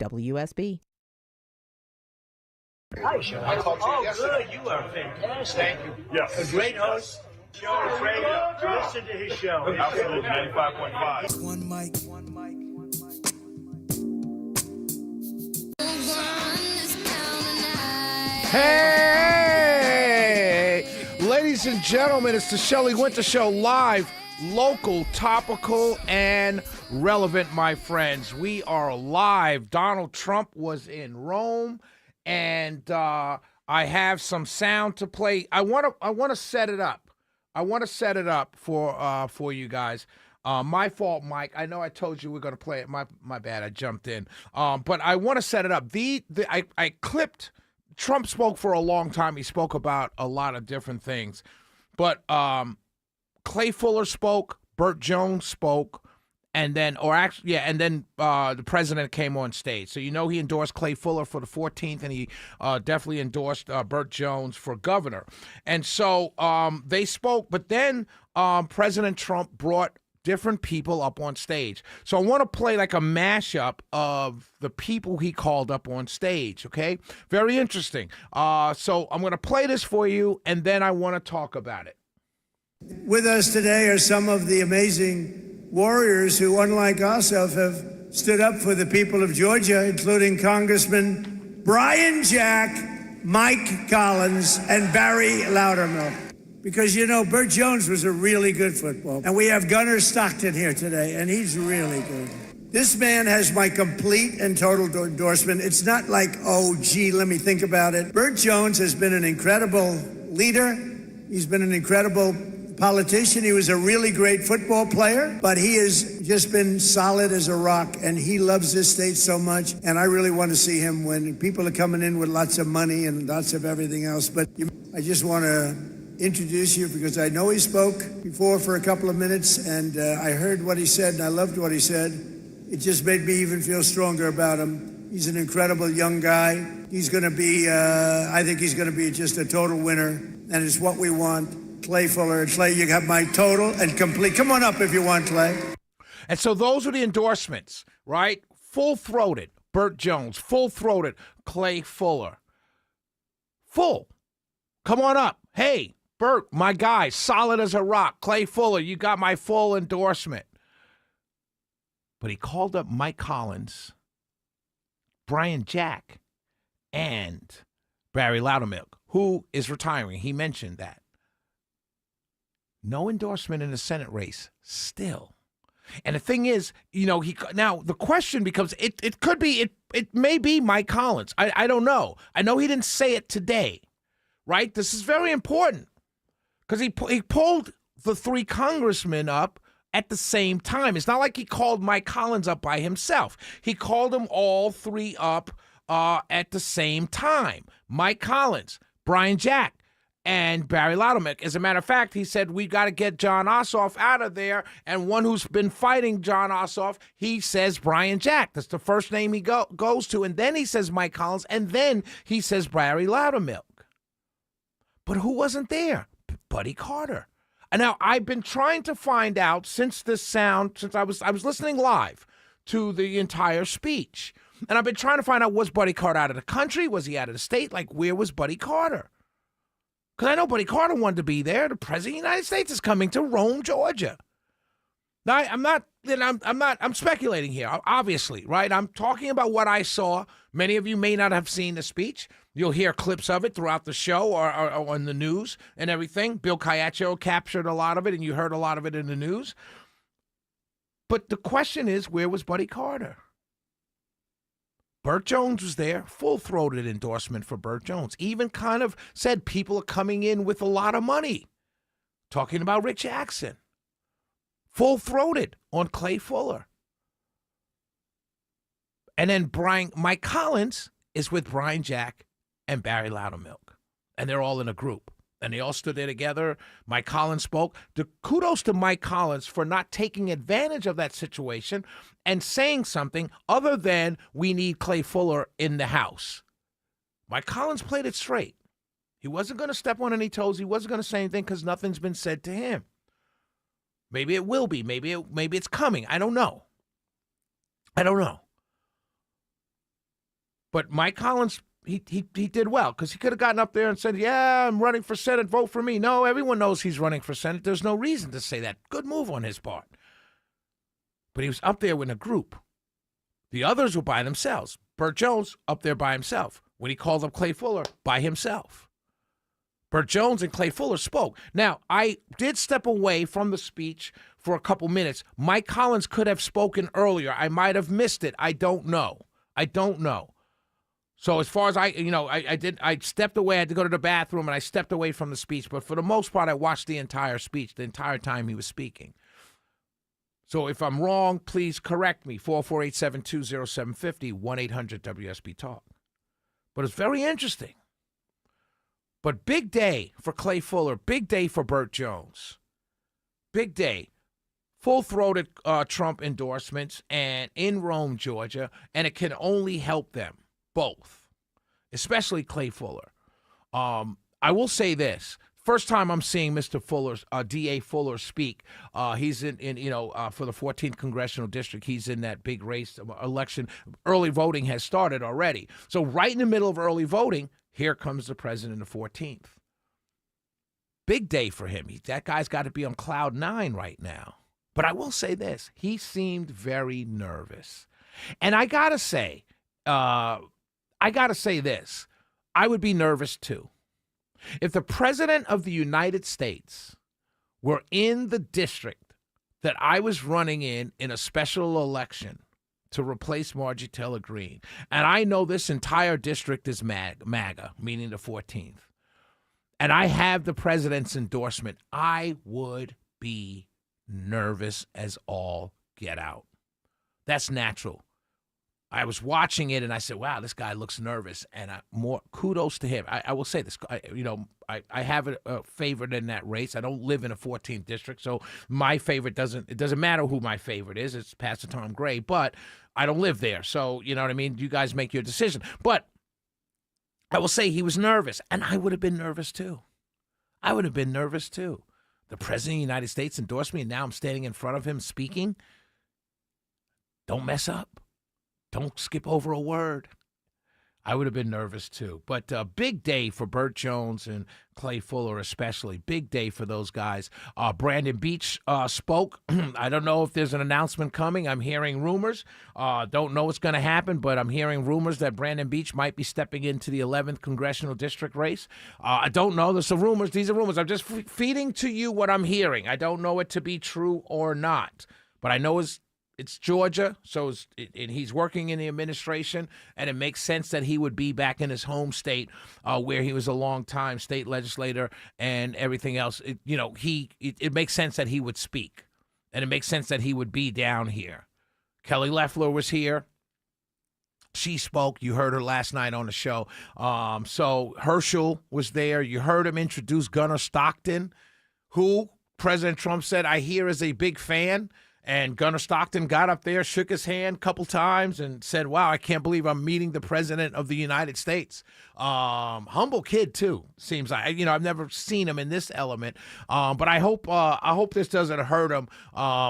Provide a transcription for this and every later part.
WSB. Hi, Sean. I talked to you yesterday. Good. You are fantastic. Thank you. Yes. A great host. Show is radio. Listen to his show. Absolutely, 95.5. One mic. Hey! Ladies and gentlemen, it's the Shelley Winter Show live, local, topical, and relevant, my friends. We are live. Donald Trump was in Rome, and I have some sound to play. I want to set it up. I want to set it up for you guys. My fault, Mike. I know I told you we're going to play it. My bad. I jumped in. But I want to set it up. I clipped. Trump spoke for a long time. He spoke about a lot of different things. But Clay Fuller spoke, Burt Jones spoke, and then the president came on stage. So he endorsed Clay Fuller for the 14th, and he definitely endorsed Burt Jones for governor. And so they spoke, but then President Trump brought different people up on stage. So I want to play like a mashup of the people he called up on stage, okay? Very interesting. So I'm going to play this for you, and then I want to talk about it. With us today are some of the amazing warriors who, unlike ourselves, have stood up for the people of Georgia, including Congressman Brian Jack, Mike Collins, and Barry Loudermilk. Because, Burt Jones was a really good football. And we have Gunnar Stockton here today, and he's really good. This man has my complete and total endorsement. It's not like, let me think about it. Burt Jones has been an incredible leader. He's been an incredible politician. He was a really great football player, but he has just been solid as a rock, and he loves this state so much. And I really want to see him win. People are coming in with lots of money and lots of everything else, but I just want to introduce you because I know he spoke before for a couple of minutes, and I heard what he said, and I loved what he said. It just made me even feel stronger about him. He's an incredible young guy. He's going to be, I think he's going to be just a total winner, and it's what we want. Clay Fuller. Clay, you have my total and complete. Come on up if you want, Clay. And so those are the endorsements, right? Full-throated, Burt Jones. Full-throated, Clay Fuller. Full. Come on up. Hey, Burt, my guy, solid as a rock. Clay Fuller, you got my full endorsement. But he called up Mike Collins, Brian Jack, and Barry Loudermilk, who is retiring. He mentioned that. No endorsement in the Senate race still. And the thing is, now the question becomes, it could be, it may be Mike Collins. I don't know. I know he didn't say it today, right? This is very important. Because he pulled the three congressmen up at the same time. It's not like he called Mike Collins up by himself. He called them all three up at the same time. Mike Collins, Brian Jack, and Barry Loudermilk. As a matter of fact, he said, we got to get Jon Ossoff out of there. And one who's been fighting Jon Ossoff, he says Brian Jack. That's the first name he goes to. And then he says Mike Collins. And then he says Barry Loudermilk. But who wasn't there? Buddy Carter. And now I've been trying to find out since I was listening live to the entire speech. And I've been trying to find out, was Buddy Carter out of the country? Was he out of the state? Like, where was Buddy Carter? Because I know Buddy Carter wanted to be there. The President of the United States is coming to Rome, Georgia. Now, I'm speculating here, obviously, right? I'm talking about what I saw. Many of you may not have seen the speech. You'll hear clips of it throughout the show or on the news and everything. Bill Caiaccio captured a lot of it, and you heard a lot of it in the news. But the question is, where was Buddy Carter? Burt Jones was there, full-throated endorsement for Burt Jones. Even kind of said people are coming in with a lot of money. Talking about Rick Jackson. Full-throated on Clay Fuller. And then Mike Collins is with Brian Jack and Barry Loudermilk. And they're all in a group. And they all stood there together. Mike Collins spoke. Kudos to Mike Collins for not taking advantage of that situation and saying something other than we need Clay Fuller in the House. Mike Collins played it straight. He wasn't going to step on any toes. He wasn't going to say anything because nothing's been said to him. Maybe it will be. Maybe it's coming. I don't know. But Mike Collins, he did well because he could have gotten up there and said, yeah, I'm running for Senate, vote for me. No, everyone knows he's running for Senate. There's no reason to say that. Good move on his part. But he was up there with a group. The others were by themselves. Burt Jones up there by himself. When he called up Clay Fuller, by himself. Burt Jones and Clay Fuller spoke. Now, I did step away from the speech for a couple minutes. Mike Collins could have spoken earlier. I might have missed it. I don't know. So as far as I stepped away. I had to go to the bathroom, and I stepped away from the speech. But for the most part, I watched the entire speech, the entire time he was speaking. So if I'm wrong, please correct me. 448-720-750, 1-800-WSB-TALK. But it's very interesting. But big day for Clay Fuller. Big day for Burt Jones. Big day. Full-throated Trump endorsements and in Rome, Georgia, and it can only help them, both, especially Clay Fuller. I will say this. First time I'm seeing Mr. Fuller's D.A. Fuller speak. He's in for the 14th Congressional District. He's in that big race election. Early voting has started already. So right in the middle of early voting, here comes the president of the 14th. Big day for him. That guy's got to be on cloud 9 right now. But I will say this. He seemed very nervous. And I got to say this. I would be nervous too. If the president of the United States were in the district that I was running in a special election to replace Margie Taylor Greene, and I know this entire district is MAGA, meaning the 14th, and I have the president's endorsement, I would be nervous as all get out. That's natural. I was watching it, and I said, wow, this guy looks nervous, and more kudos to him. I will say this. I have a favorite in that race. I don't live in a 14th district, so my favorite it doesn't matter who my favorite is. It's Pastor Tom Gray, but I don't live there, so you know what I mean? You guys make your decision. But I will say he was nervous, and I would have been nervous too. The president of the United States endorsed me, and now I'm standing in front of him speaking. Don't mess up. Don't skip over a word. I would have been nervous too. But big day for Burt Jones and Clay Fuller especially. Big day for those guys. Brandon Beach spoke. I don't know if there's an announcement coming. I'm hearing rumors. Don't know what's going to happen, but I'm hearing rumors that Brandon Beach might be stepping into the 11th Congressional District race. I don't know. There's some rumors. These are rumors. I'm just feeding to you what I'm hearing. I don't know it to be true or not. But I know it's Georgia, and he's working in the administration, and it makes sense that he would be back in his home state where he was a long-time state legislator and everything else. It makes sense that he would speak, and it makes sense that he would be down here. Kelly Loeffler was here. She spoke. You heard her last night on the show. So Herschel was there. You heard him introduce Gunnar Stockton, who President Trump said, I hear is a big fan. And Gunnar Stockton got up there, shook his hand a couple times, and said, wow, I can't believe I'm meeting the president of the United States. Humble kid, too, seems like. I've never seen him in this element. But I hope this doesn't hurt him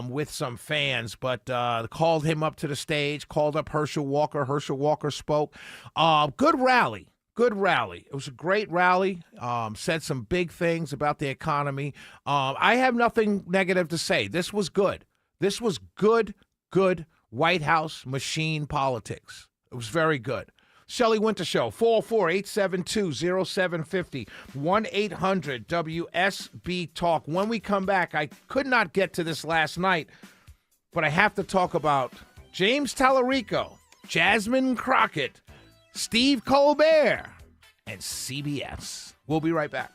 with some fans. But called him up to the stage, called up Herschel Walker. Herschel Walker spoke. Good rally. It was a great rally. Said some big things about the economy. I have nothing negative to say. This was good. This was good White House machine politics. It was very good. Shelley Winter Show, 404-872-0750, 1-800-WSB-TALK. When we come back, I could not get to this last night, but I have to talk about James Tallarico, Jasmine Crockett, Steve Colbert, and CBS. We'll be right back.